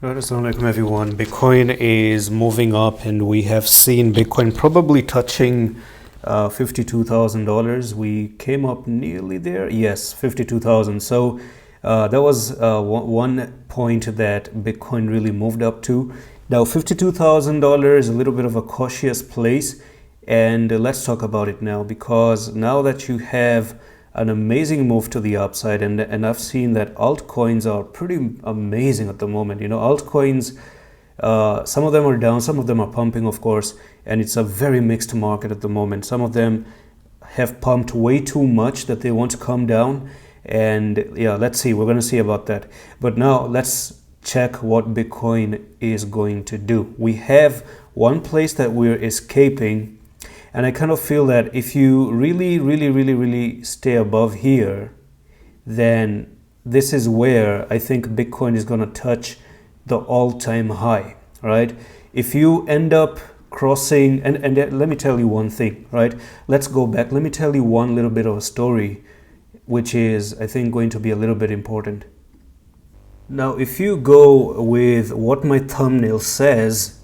Assalamu alaikum everyone. Bitcoin is moving up and we have seen Bitcoin probably touching $52,000. We came up nearly there. Yes, 52,000. So that was one point that Bitcoin really moved up to. Now $52,000 is a little bit of a cautious place, and let's talk about it now, because now that you have an amazing move to the upside, and I've seen that altcoins are pretty amazing at the moment. Altcoins, some of them are down, some of them are pumping, of course, and it's a very mixed market at the moment. Some of them have pumped way too much that they want to come down, and yeah, let's see, we're going to see about that. But now let's check what Bitcoin is going to do. We have one place that we're escaping, and I kind of feel that if you really stay above here, then this is where I think Bitcoin is going to touch the all-time high, right? If you end up crossing, and let me tell you one thing, right? Let's go back. Let me tell you one little bit of a story, which is, I think, going to be a little bit important. Now, if you go with what my thumbnail says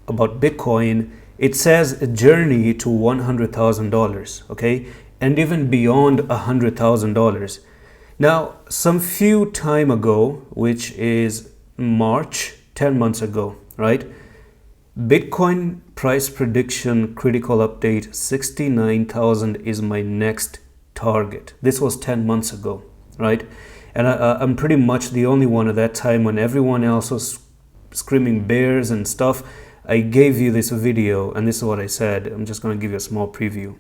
about Bitcoin, it says a journey to $100,000, okay? And even beyond $100,000. Now, some few time ago, which is March, 10 months ago, right? Bitcoin price prediction critical update, 69,000 is my next target. This was 10 months ago, right? And I'm pretty much the only one at that time when everyone else was screaming bears and stuff. I gave you this video, and this is what I said. I'm just going to give you a small preview.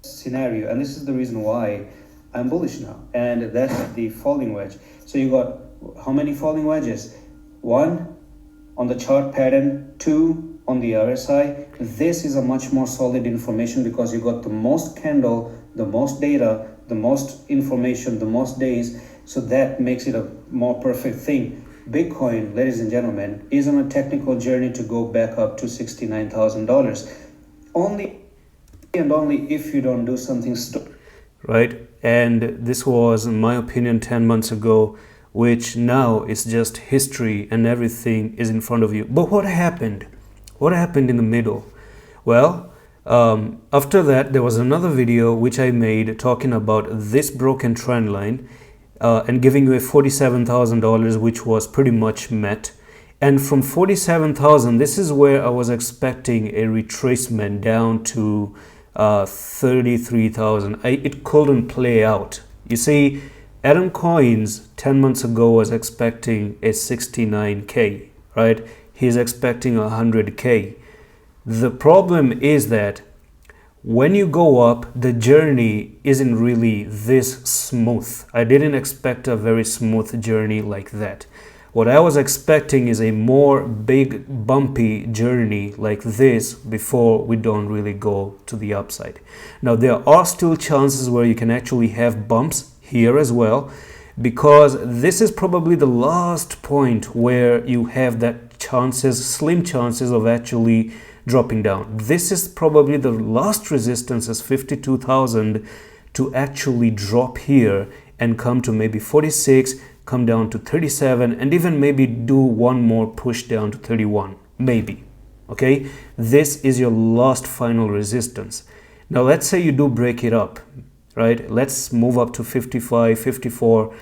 Scenario, and this is the reason why I'm bullish now, and that's the falling wedge. So you got how many falling wedges? One on the chart pattern, two on the RSI. This is a much more solid information because you got the most candle, the most data, the most information, the most days. So that makes it a more perfect thing. Bitcoin, ladies and gentlemen, is on a technical journey to go back up to $69,000. Only and only if you don't do something stupid. Right? And this was, in my opinion, 10 months ago, which now is just history and everything is in front of you. But what happened? What happened in the middle? Well, after that, there was another video which I made talking about this broken trend line. And giving you a $47,000, which was pretty much met. And from 47,000, this is where I was expecting a retracement down to 33,000. It couldn't play out. You see, Adam Coins 10 months ago was expecting a 69K, right? He's expecting 100K. The problem is that when you go up, the journey isn't really this smooth. I didn't expect a very smooth journey like that. What I was expecting is a more big bumpy journey like this before we don't really go to the upside. Now, there are still chances where you can actually have bumps here as well, because this is probably the last point where you have that chances, slim chances of actually dropping down. This is probably the last resistance as 52,000 to actually drop here and come to maybe 46, come down to 37, and even maybe do one more push down to 31, maybe. Okay, this is your last final resistance. Now let's say you do break it up, right? Let's move up to 55, 54.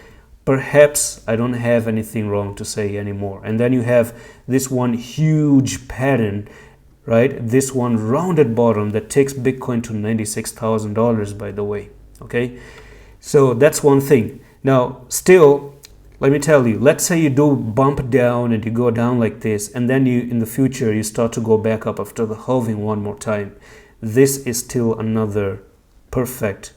Perhaps I don't have anything wrong to say anymore. And then you have this one huge pattern, right? This one rounded bottom that takes Bitcoin to $96,000, by the way. Okay, so that's one thing. Now, still, let me tell you, let's say you do bump down and you go down like this, and then you, in the future, you start to go back up after the halving one more time. This is still another perfect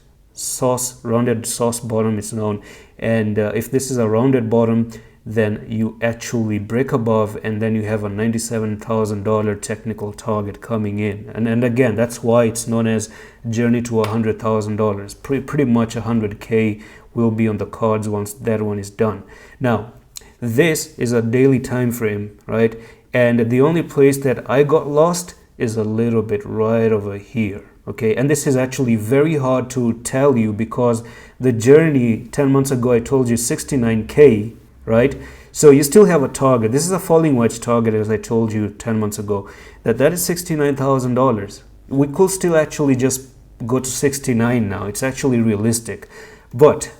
rounded sauce bottom, it's known. And if this is a rounded bottom, then you actually break above, and then you have a $97,000 technical target coming in. And again, that's why it's known as journey to $100,000. Pretty much 100K will be on the cards once that one is done. Now, this is a daily time frame, right? And the only place that I got lost is a little bit right over here. Okay, and this is actually very hard to tell you because the journey 10 months ago, I told you 69K, right? So you still have a target. This is a falling wedge target, as I told you 10 months ago, that is $69,000. We could still actually just go to 69 now. It's actually realistic. But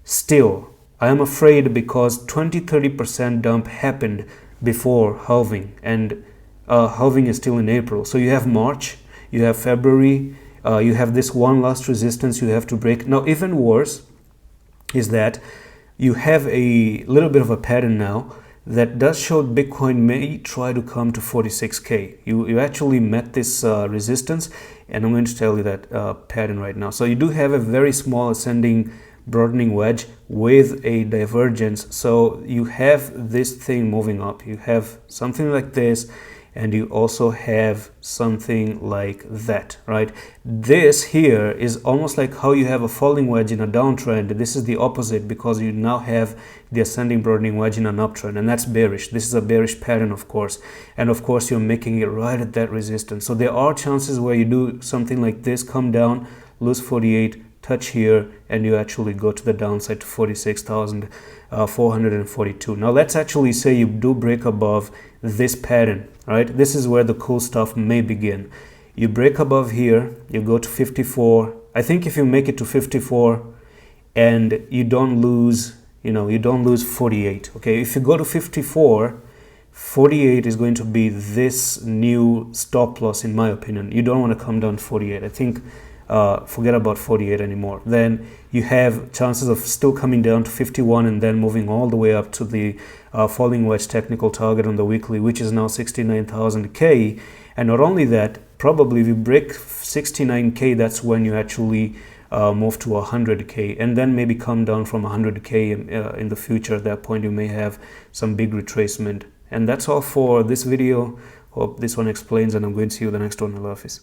still, I am afraid because 20-30% dump happened before halving, and halving is still in April. So you have March, you have February, you have this one last resistance you have to break. Now, even worse is that you have a little bit of a pattern now that does show Bitcoin may try to come to 46K. You actually met this resistance, and I'm going to tell you that pattern right now. So you do have a very small ascending broadening wedge with a divergence. So you have this thing moving up. You have something like this, and you also have something like that, right? This here is almost like how you have a falling wedge in a downtrend. This is the opposite, because you now have the ascending broadening wedge in an uptrend, and that's bearish. This is a bearish pattern, of course, and of course you're making it right at that resistance. So there are chances where you do something like this, come down, lose 48, touch here, and you actually go to the downside to 46,442. Now let's actually say you do break above this pattern, right? This is where the cool stuff may begin. You break above here, you go to 54. I think if you make it to 54 and you don't lose, you don't lose 48. Okay, if you go to 54, 48 is going to be this new stop loss, in my opinion. You don't want to come down to 48. I think forget about 48 anymore. Then you have chances of still coming down to 51 and then moving all the way up to the falling wedge technical target on the weekly, which is now 69,000K. And not only that, probably if you break 69K, that's when you actually move to 100K, and then maybe come down from 100K in the future. At that point, you may have some big retracement. And that's all for this video. Hope this one explains, and I'm going to see you in the next one. Allah Hafiz.